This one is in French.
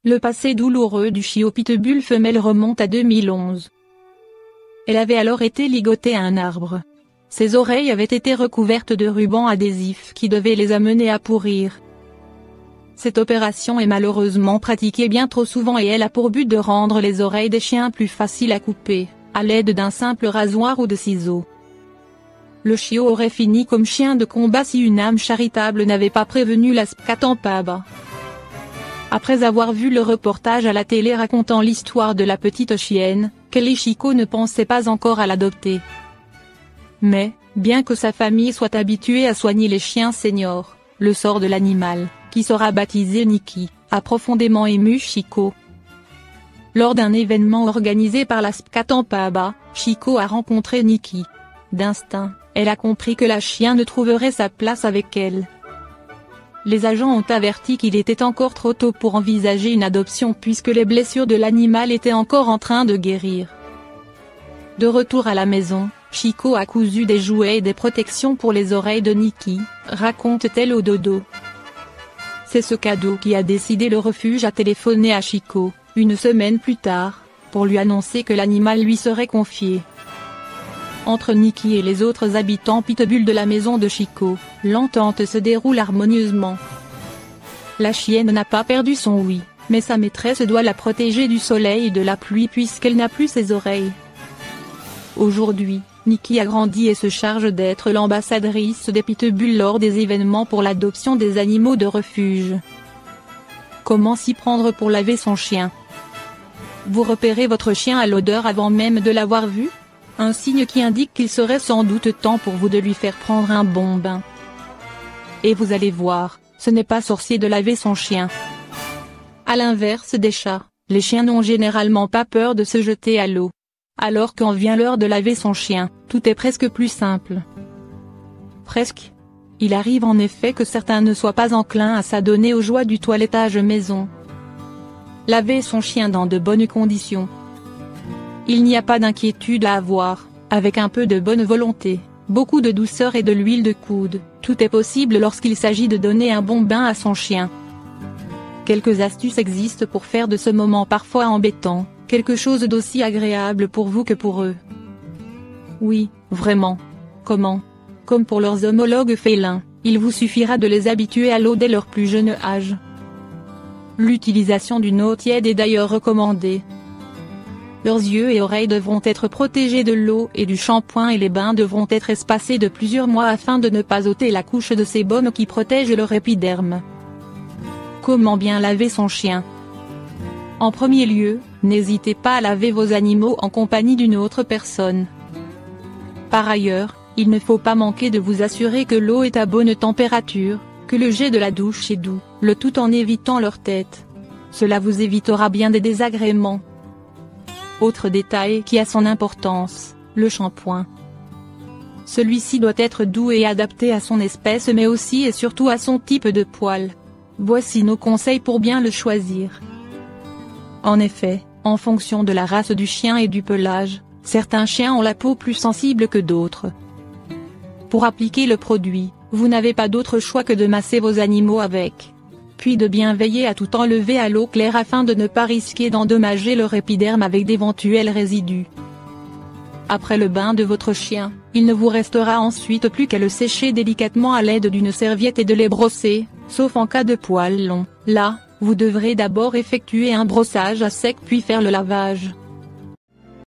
Le passé douloureux du chiot pitbull femelle remonte à 2011. Elle avait alors été ligotée à un arbre. Ses oreilles avaient été recouvertes de rubans adhésifs qui devaient les amener à pourrir. Cette opération est malheureusement pratiquée bien trop souvent et elle a pour but de rendre les oreilles des chiens plus faciles à couper, à l'aide d'un simple rasoir ou de ciseaux. Le chiot aurait fini comme chien de combat si une âme charitable n'avait pas prévenu la SPCA. Après avoir vu le reportage à la télé racontant l'histoire de la petite chienne, Kelly Chico ne pensait pas encore à l'adopter. Mais, bien que sa famille soit habituée à soigner les chiens seniors, le sort de l'animal, qui sera baptisé Nikki, a profondément ému Chico. Lors d'un événement organisé par la SPCA, Chico a rencontré Nikki. D'instinct, elle a compris que la chienne ne trouverait sa place avec elle. Les agents ont averti qu'il était encore trop tôt pour envisager une adoption puisque les blessures de l'animal étaient encore en train de guérir. De retour à la maison, Chico a cousu des jouets et des protections pour les oreilles de Nikki, raconte-t-elle au dodo. C'est ce cadeau qui a décidé le refuge à téléphoner à Chico, une semaine plus tard, pour lui annoncer que l'animal lui serait confié. Entre Nikki et les autres habitants pitbull de la maison de Chico, l'entente se déroule harmonieusement. La chienne n'a pas perdu son oui, mais sa maîtresse doit la protéger du soleil et de la pluie puisqu'elle n'a plus ses oreilles. Aujourd'hui, Nikki a grandi et se charge d'être l'ambassadrice des pitbulls lors des événements pour l'adoption des animaux de refuge. Comment s'y prendre pour laver son chien? Vous repérez votre chien à l'odeur avant même de l'avoir vu? Un signe qui indique qu'il serait sans doute temps pour vous de lui faire prendre un bon bain. Et vous allez voir, ce n'est pas sorcier de laver son chien. À l'inverse des chats, les chiens n'ont généralement pas peur de se jeter à l'eau. Alors quand vient l'heure de laver son chien, tout est presque plus simple. Presque. Il arrive en effet que certains ne soient pas enclins à s'adonner aux joies du toilettage maison. Laver son chien dans de bonnes conditions. Il n'y a pas d'inquiétude à avoir, avec un peu de bonne volonté, beaucoup de douceur et de l'huile de coude, tout est possible lorsqu'il s'agit de donner un bon bain à son chien. Quelques astuces existent pour faire de ce moment parfois embêtant, quelque chose d'aussi agréable pour vous que pour eux. Oui, vraiment. Comment? Comme pour leurs homologues félins, il vous suffira de les habituer à l'eau dès leur plus jeune âge. L'utilisation d'une eau tiède est d'ailleurs recommandée. Leurs yeux et oreilles devront être protégés de l'eau et du shampoing et les bains devront être espacés de plusieurs mois afin de ne pas ôter la couche de sébum qui protège leur épiderme. Comment bien laver son chien? En premier lieu, n'hésitez pas à laver vos animaux en compagnie d'une autre personne. Par ailleurs, il ne faut pas manquer de vous assurer que l'eau est à bonne température, que le jet de la douche est doux, le tout en évitant leur tête. Cela vous évitera bien des désagréments. Autre détail qui a son importance, le shampoing. Celui-ci doit être doux et adapté à son espèce mais aussi et surtout à son type de poil. Voici nos conseils pour bien le choisir. En effet, en fonction de la race du chien et du pelage, certains chiens ont la peau plus sensible que d'autres. Pour appliquer le produit, vous n'avez pas d'autre choix que de masser vos animaux avec. Puis de bien veiller à tout enlever à l'eau claire afin de ne pas risquer d'endommager leur épiderme avec d'éventuels résidus. Après le bain de votre chien, il ne vous restera ensuite plus qu'à le sécher délicatement à l'aide d'une serviette et de les brosser, sauf en cas de poils longs. Là, vous devrez d'abord effectuer un brossage à sec puis faire le lavage.